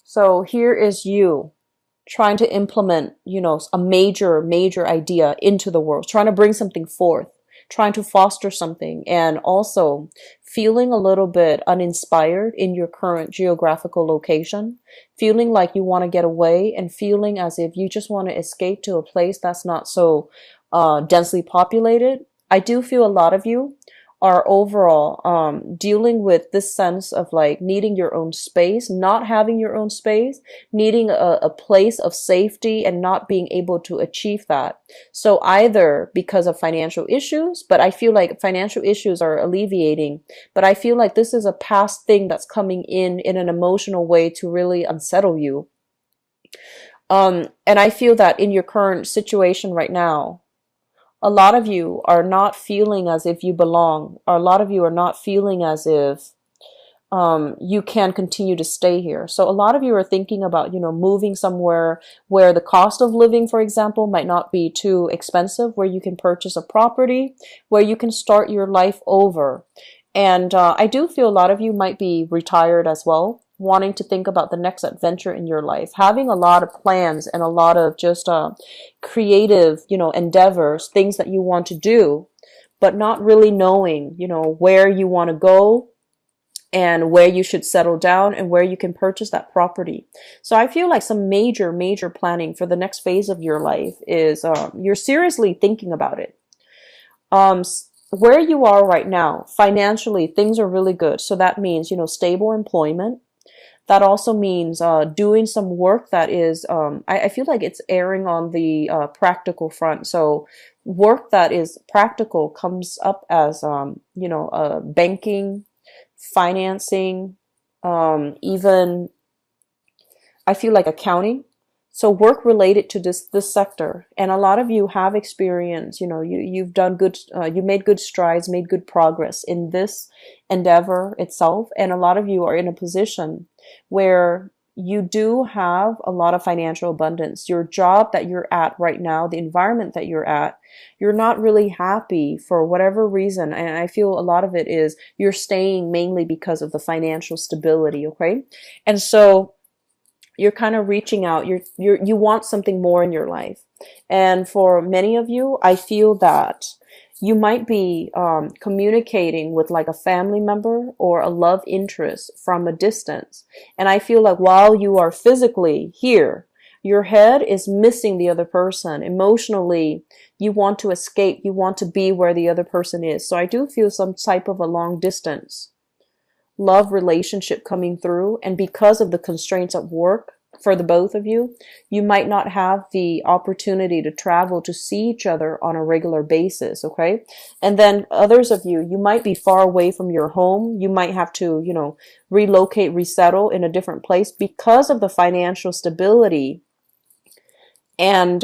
So here is you trying to implement, a major idea into the world, trying to bring something forth, trying to foster something, and also feeling a little bit uninspired in your current geographical location, feeling like you want to get away and feeling as if you just want to escape to a place that's not so densely populated. I do feel a lot of you are overall dealing with this sense of like needing your own space, not having your own space, needing a place of safety and not being able to achieve that. So either because of financial issues, but I feel like financial issues are alleviating, but I feel like this is a past thing that's coming in an emotional way to really unsettle you. And I feel that in your current situation right now, a lot of you are not feeling as if you belong, or a lot of you are not feeling as if you can continue to stay here. So a lot of you are thinking about, moving somewhere where the cost of living, for example, might not be too expensive, where you can purchase a property, where you can start your life over. And I do feel a lot of you might be retired as well, wanting to think about the next adventure in your life, having a lot of plans and a lot of just creative, endeavors, things that you want to do, but not really knowing, where you want to go and where you should settle down and where you can purchase that property. So I feel like some major planning for the next phase of your life is you're seriously thinking about it. Where you are right now, financially, things are really good. So that means, stable employment. That also means doing some work that is, I feel like it's erring on the practical front. So work that is practical comes up as, banking, financing, even I feel like accounting. So work related to this sector, and a lot of you have experience. You've done good. You made good strides, made good progress in this endeavor itself, and a lot of you are in a position where you do have a lot of financial abundance. Your job that you're at right now, the environment that you're at, you're not really happy for whatever reason, and I feel a lot of it is you're staying mainly because of the financial stability. Okay, and so you're kind of reaching out. You want something more in your life. And for many of you, I feel that you might be communicating with like a family member or a love interest from a distance. And I feel like while you are physically here, your head is missing the other person. Emotionally, you want to escape. You want to be where the other person is. So I do feel some type of a long distance love relationship coming through, and because of the constraints at work for the both of you, you might not have the opportunity to travel to see each other on a regular basis. Okay, and then others of you, you might be far away from your home. You might have to, relocate, resettle in a different place because of the financial stability, and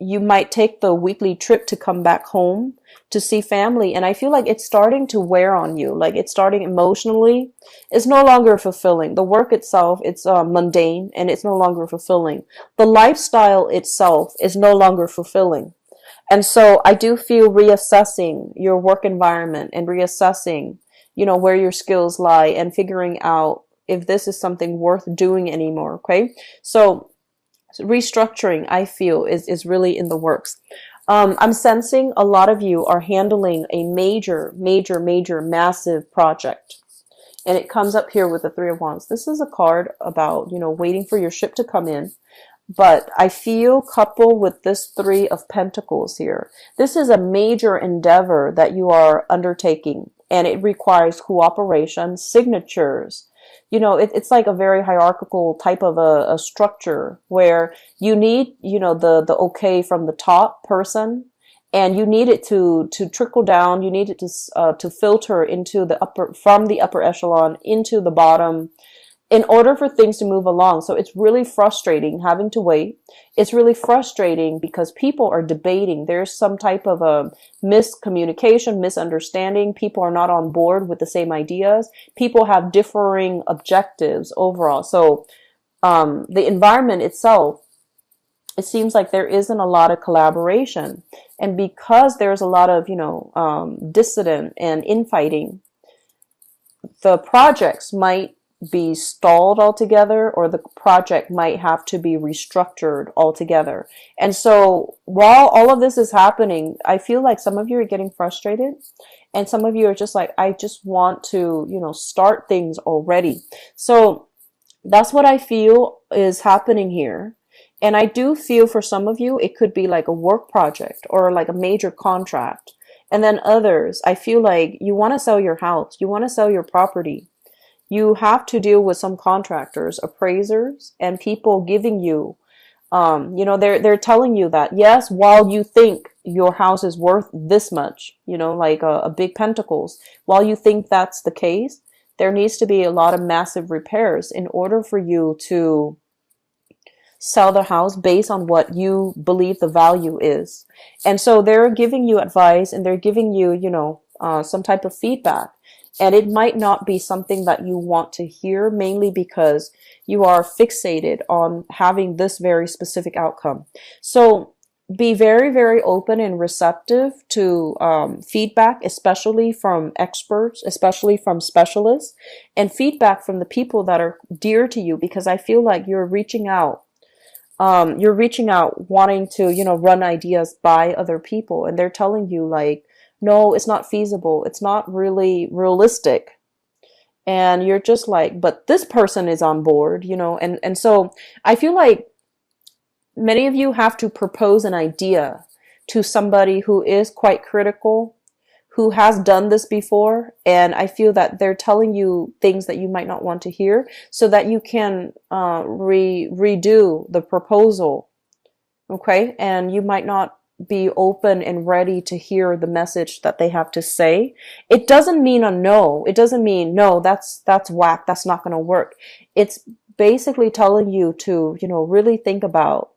you might take the weekly trip to come back home to see family. And I feel like it's starting to wear on you. Like it's starting emotionally. It's no longer fulfilling. The work itself, it's mundane and it's no longer fulfilling. The lifestyle itself is no longer fulfilling. And so I do feel reassessing your work environment and reassessing, where your skills lie and figuring out if this is something worth doing anymore. Okay. So restructuring, I feel, is really in the works. I'm sensing a lot of you are handling a major, massive project. And it comes up here with the Three of Wands. This is a card about, waiting for your ship to come in. But I feel coupled with this Three of Pentacles here, this is a major endeavor that you are undertaking. And it requires cooperation, signatures. It's like a very hierarchical type of a structure where you need, the okay from the top person, and you need it to trickle down. You need it to filter into from the upper echelon into the bottom in order for things to move along. So it's really frustrating having to wait. It's really frustrating because people are debating. There's some type of a miscommunication, misunderstanding. People are not on board with the same ideas. People have differing objectives overall. So the environment itself, it seems like there isn't a lot of collaboration. And because there's a lot of, dissident and infighting, the projects might be stalled altogether, or the project might have to be restructured altogether. And so while all of this is happening, I feel like some of you are getting frustrated, and some of you are just like, I just want to, start things already. So that's what I feel is happening here. And I do feel for some of you, it could be like a work project or like a major contract. And then others, I feel like you want to sell your house, you want to sell your property. You have to deal with some contractors, appraisers, and people giving you, they're telling you that, yes, while you think your house is worth this much, like a big pentacles, while you think that's the case, there needs to be a lot of massive repairs in order for you to sell the house based on what you believe the value is. And so they're giving you advice, and they're giving you, some type of feedback. And it might not be something that you want to hear, mainly because you are fixated on having this very specific outcome. So be very, very open and receptive to feedback, especially from experts, especially from specialists, and feedback from the people that are dear to you, because I feel like you're reaching out. You're reaching out wanting to, run ideas by other people, and they're telling you like, no, it's not feasible. It's not really realistic. And you're just like, but this person is on board, and so I feel like many of you have to propose an idea to somebody who is quite critical, who has done this before. And I feel that they're telling you things that you might not want to hear, so that you can redo the proposal. Okay. And you might not be open and ready to hear the message that they have to say. It doesn't mean a no. It doesn't mean, no, that's whack. That's not going to work. It's basically telling you to, really think about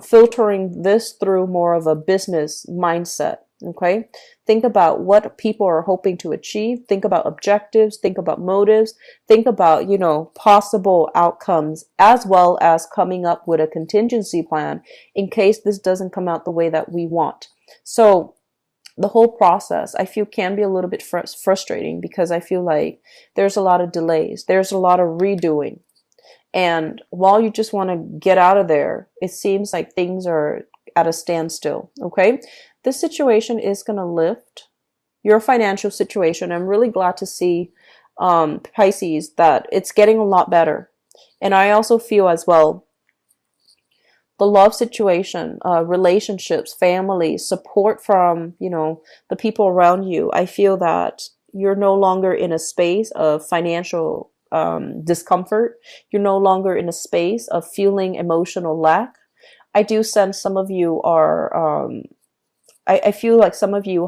filtering this through more of a business mindset. Okay. Think about what people are hoping to achieve. Think about objectives. Think about motives. Think about, possible outcomes, as well as coming up with a contingency plan in case this doesn't come out the way that we want. So the whole process, I feel, can be a little bit frustrating, because I feel like there's a lot of delays. There's a lot of redoing. And while you just want to get out of there, it seems like things are at a standstill. Okay. This situation is going to lift your financial situation. I'm really glad to see, Pisces, that it's getting a lot better. And I also feel as well, the love situation, relationships, family, support from, the people around you. I feel that you're no longer in a space of financial discomfort. You're no longer in a space of feeling emotional lack. I do sense some of you are, I feel like some of you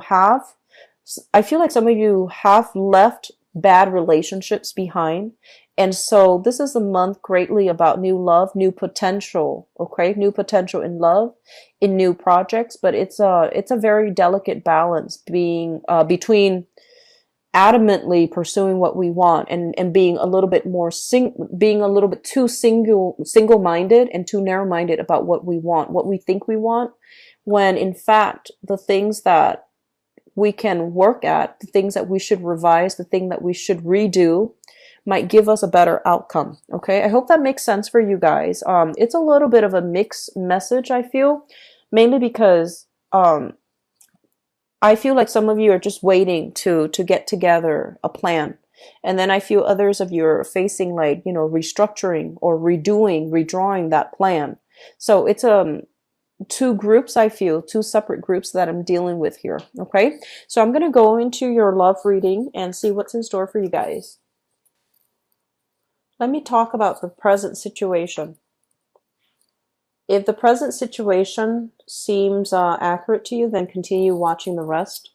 have left bad relationships behind. And so this is a month greatly about new love, new potential, okay? New potential in love, in new projects, but it's a very delicate balance being, between adamantly pursuing what we want, and being a little bit more being a little bit too single-minded and too narrow-minded about what we want, what we think we want, when in fact the things that we can work at, the things that we should revise, the thing that we should redo might give us a better outcome. Okay, I hope that makes sense for you guys. It's a little bit of a mixed message, I feel, mainly because I feel like some of you are just waiting to get together a plan. And then I feel others of you are facing like, restructuring or redrawing that plan. So it's two groups, I feel, two separate groups that I'm dealing with here. Okay, so I'm going to go into your love reading and see what's in store for you guys. Let me talk about the present situation. If the present situation seems accurate to you, then continue watching the rest.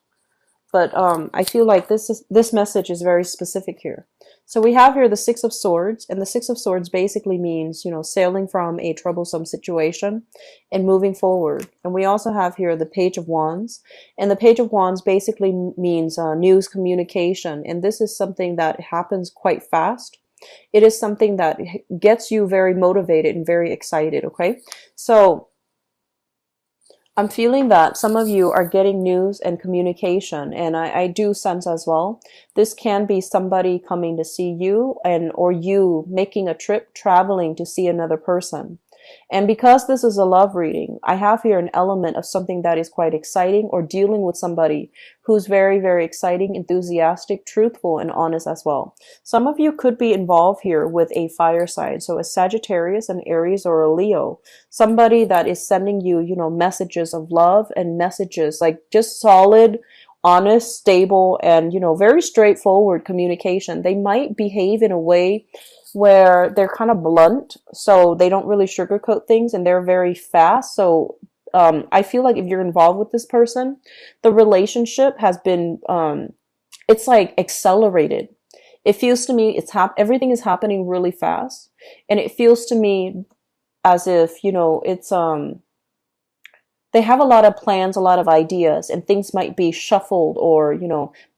But I feel like this message is very specific here. So we have here the Six of Swords, and the Six of Swords basically means, sailing from a troublesome situation and moving forward. And we also have here the Page of Wands, and the Page of Wands basically means news communication. And this is something that happens quite fast. It is something that gets you very motivated and very excited. Okay, so I'm feeling that some of you are getting news and communication, and I do sense as well. This can be somebody coming to see you, and or you making a trip, traveling to see another person. And because this is a love reading, I have here an element of something that is quite exciting, or dealing with somebody who's very, very exciting, enthusiastic, truthful, and honest as well. Some of you could be involved here with a fire sign, so a Sagittarius, an Aries, or a Leo. Somebody that is sending you, messages of love and messages like just solid, honest, stable, and, very straightforward communication. They might behave in a way where they're kind of blunt, so they don't really sugarcoat things, and they're very fast. So I feel like if you're involved with this person, the relationship has been, it's like accelerated. It feels to me everything is happening really fast, and it feels to me as if, it's they have a lot of plans, a lot of ideas, and things might be shuffled or,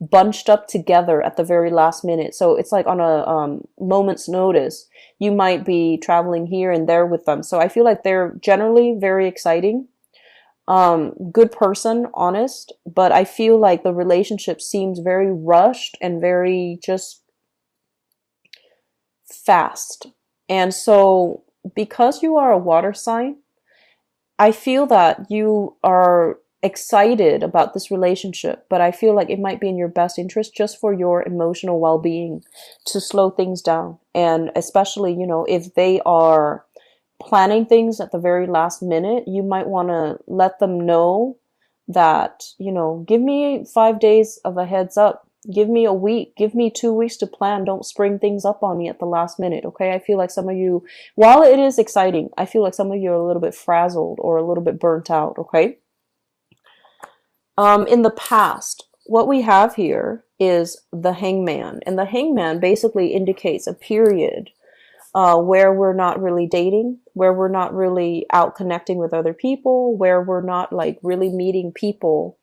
bunched up together at the very last minute. So it's like on a moment's notice, you might be traveling here and there with them. So I feel like they're generally very exciting, good person, honest, but I feel like the relationship seems very rushed and very just fast. And so because you are a water sign, I feel that you are excited about this relationship, but I feel like it might be in your best interest, just for your emotional well-being, to slow things down. And especially, if they are planning things at the very last minute, you might want to let them know that, give me 5 days of a heads up. Give me a week, give me 2 weeks to plan. Don't spring things up on me at the last minute. Okay. I feel like some of you, while it is exciting, I feel like some of you are a little bit frazzled or a little bit burnt out. Okay. In the past, what we have here is the hangman, and the hangman basically indicates a period where we're not really dating, where we're not really out connecting with other people, where we're not like really meeting people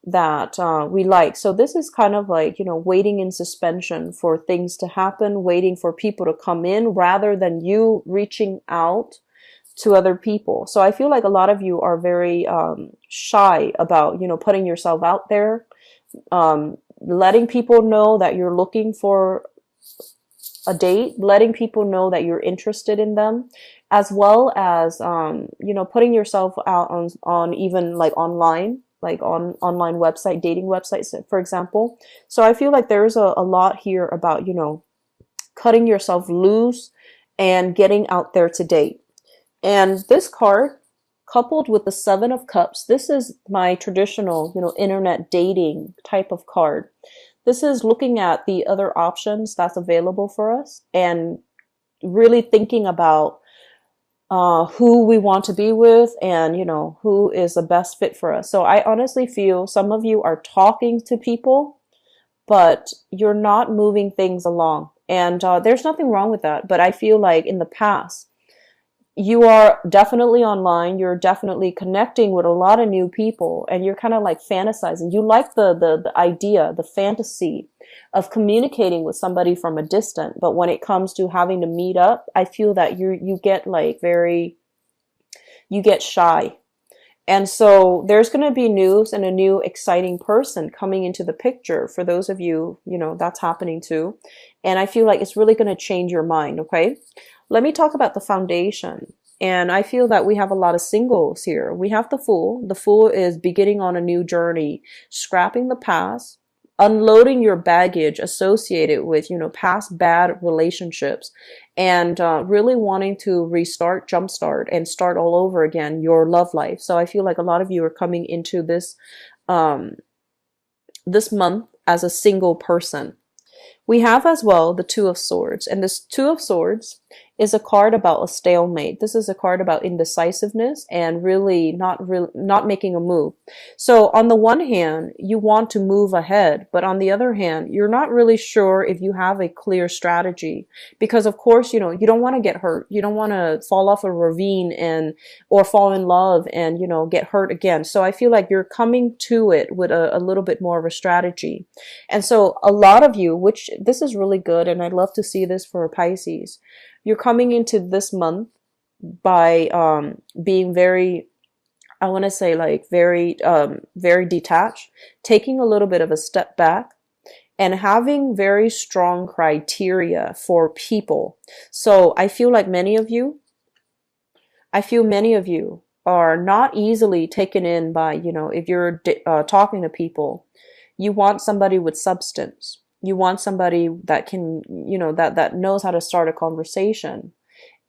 that we like. So this is kind of like, waiting in suspension for things to happen, waiting for people to come in rather than you reaching out to other people. So I feel like a lot of you are very shy about, putting yourself out there, letting people know that you're looking for a date, letting people know that you're interested in them, as well as, putting yourself out on even like online, like on online website, dating websites, for example. So I feel like there's a lot here about, cutting yourself loose and getting out there to date. And this card, coupled with the Seven of Cups, this is my traditional, internet dating type of card. This is looking at the other options that's available for us and really thinking about who we want to be with, and who is the best fit for us. So I honestly feel some of you are talking to people, but you're not moving things along, and there's nothing wrong with that. But I feel like in the past, you are definitely online, you're definitely connecting with a lot of new people, and you're kind of like fantasizing. You like the idea, the fantasy of communicating with somebody from a distance, but when it comes to having to meet up, I feel that you get like you get shy. And so there's going to be news and a new exciting person coming into the picture for those of you, that's happening too. And I feel like it's really going to change your mind. Okay. Let me talk about the foundation. And I feel that we have a lot of singles here. We have the Fool. The Fool is beginning on a new journey, scrapping the past, unloading your baggage associated with, past bad relationships, and really wanting to restart, jumpstart, and start all over again your love life. So I feel like a lot of you are coming into this, this month as a single person. We have as well the Two of Swords, and this Two of Swords is a card about a stalemate. This is a card about indecisiveness and really not making a move. So on the one hand, you want to move ahead, but on the other hand, you're not really sure if you have a clear strategy, because of course, you don't want to get hurt. You don't want to fall off a ravine or fall in love and, get hurt again. So I feel like you're coming to it with a little bit more of a strategy. And so a lot of you, which this is really good, and I'd love to see this for Pisces, you're coming into this month by being very I want to say like very detached, taking a little bit of a step back and having very strong criteria for people. So I feel many of you are not easily taken in by, if you're talking to people, you want somebody with substance. You want somebody that can, that knows how to start a conversation.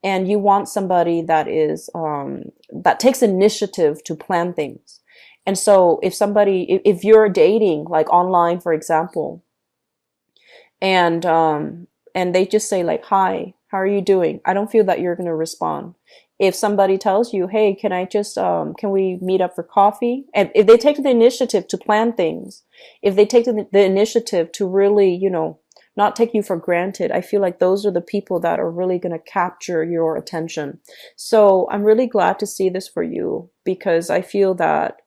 And you want somebody that is, that takes initiative to plan things. And so if you're dating, like online, for example, and they just say like, hi, how are you doing? I don't feel that you're going to respond. If somebody tells you, hey, can we meet up for coffee? And if they take the initiative to plan things, if they take the initiative to really, not take you for granted, I feel like those are the people that are really going to capture your attention. So I'm really glad to see this for you, because I feel that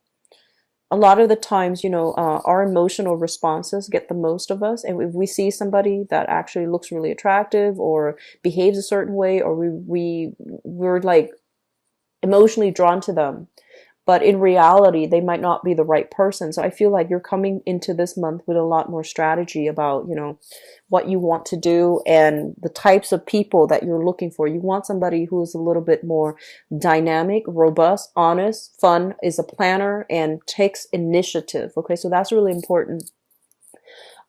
a lot of the times, our emotional responses get the most of us. And if we see somebody that actually looks really attractive or behaves a certain way, or we're like emotionally drawn to them, but in reality, they might not be the right person. So I feel like you're coming into this month with a lot more strategy about, what you want to do and the types of people that you're looking for. You want somebody who is a little bit more dynamic, robust, honest, fun, is a planner, and takes initiative. Okay, so that's really important.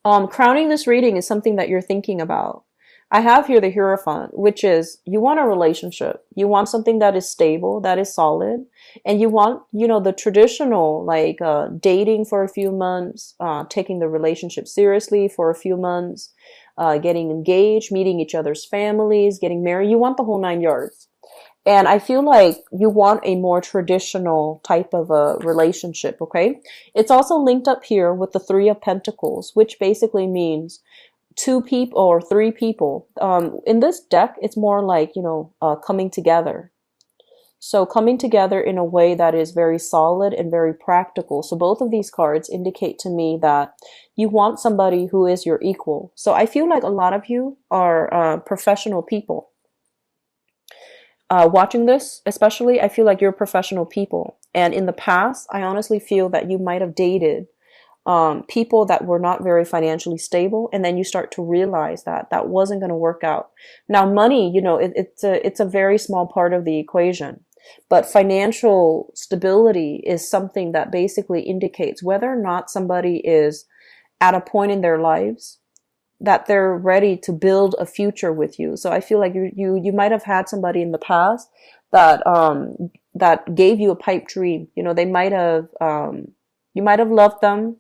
Crowning this reading is something that you're thinking about. I have here the Hierophant, which is you want a relationship. You want something that is stable, that is solid. And you want, the traditional, like dating for a few months, taking the relationship seriously for a few months, getting engaged, meeting each other's families, getting married. You want the whole 9 yards. And I feel like you want a more traditional type of a relationship, okay? It's also linked up here with the Three of Pentacles, which basically means two people or three people. In this deck, it's more like, coming together. So coming together in a way that is very solid and very practical. So both of these cards indicate to me that you want somebody who is your equal. So I feel like a lot of you are professional people. Watching this, especially, I feel like you're professional people. And in the past, I honestly feel that you might have dated people that were not very financially stable, and then you start to realize that that wasn't going to work out. Now, money, it's a very small part of the equation, but financial stability is something that basically indicates whether or not somebody is at a point in their lives that they're ready to build a future with you. So I feel like you might have had somebody in the past that gave you a pipe dream. They might have you might have loved them,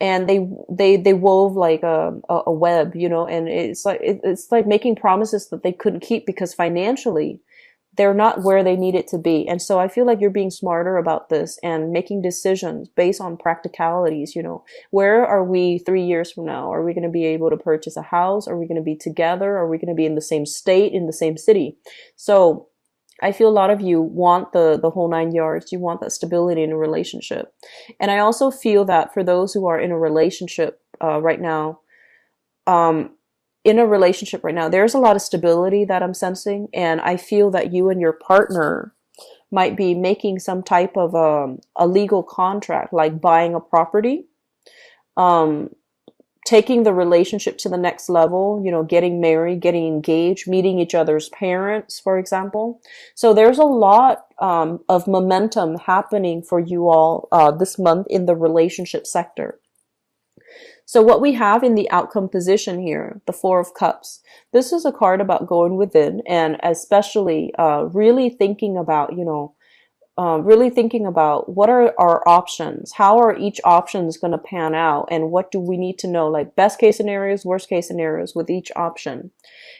and they wove like a web, and it's like making promises that they couldn't keep because financially they're not where they need it to be. And so I feel like you're being smarter about this and making decisions based on practicalities. Where are we 3 years from now? Are we going to be able to purchase a house? Are we going to be together? Are we going to be in the same state, in the same city? So I feel a lot of you want the whole 9 yards. You want that stability in a relationship. And I also feel that for those who are in a relationship right now, there's a lot of stability that I'm sensing. And I feel that you and your partner might be making some type of a legal contract, like buying a property, taking the relationship to the next level, getting married, getting engaged, meeting each other's parents, for example. So there's a lot of momentum happening for you all this month in the relationship sector. So what we have in the outcome position here, the Four of Cups, this is a card about going within, and especially really thinking about, what are our options? How are each options going to pan out? And what do we need to know? Like best case scenarios, worst case scenarios with each option.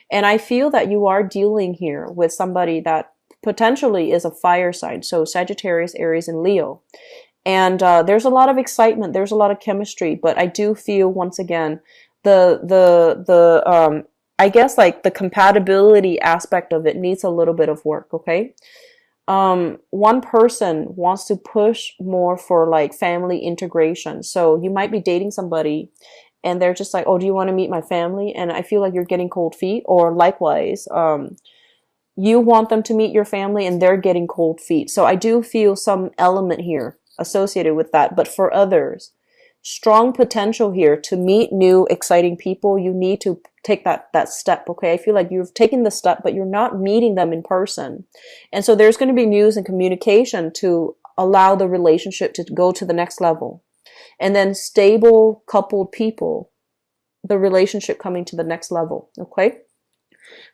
And I feel that you are dealing here with somebody that potentially is a fire sign. So Sagittarius, Aries, and Leo. And there's a lot of excitement. There's a lot of chemistry. But I do feel, once again, I guess like the compatibility aspect of it needs a little bit of work, okay? One person wants to push more for like family integration. So you might be dating somebody and they're just like, oh, do you want to meet my family? And I feel like you're getting cold feet. Or likewise, You want them to meet your family and they're getting cold feet. So I do feel some element here associated with that. But for others, strong potential here to meet new, exciting people. You need to take that step. Okay. I feel like you've taken the step, but you're not meeting them in person. And so there's going to be news and communication to allow the relationship to go to the next level. And then stable coupled people, the relationship coming to the next level. Okay.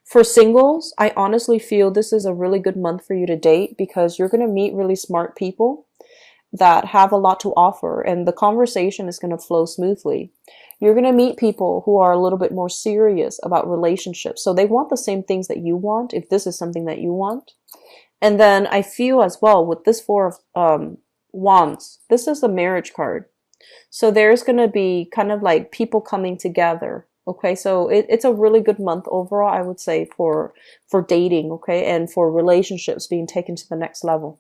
For singles, I honestly feel this is a really good month for you to date because you're going to meet really smart people that have a lot to offer and the conversation is going to flow smoothly. You're going to meet people who are a little bit more serious about relationships. So they want the same things that you want if this is something that you want. And then I feel as well with this Four of Wands, this is a marriage card. So there's going to be kind of like people coming together. Okay, so it's a really good month overall, I would say, for dating, okay, and for relationships being taken to the next level.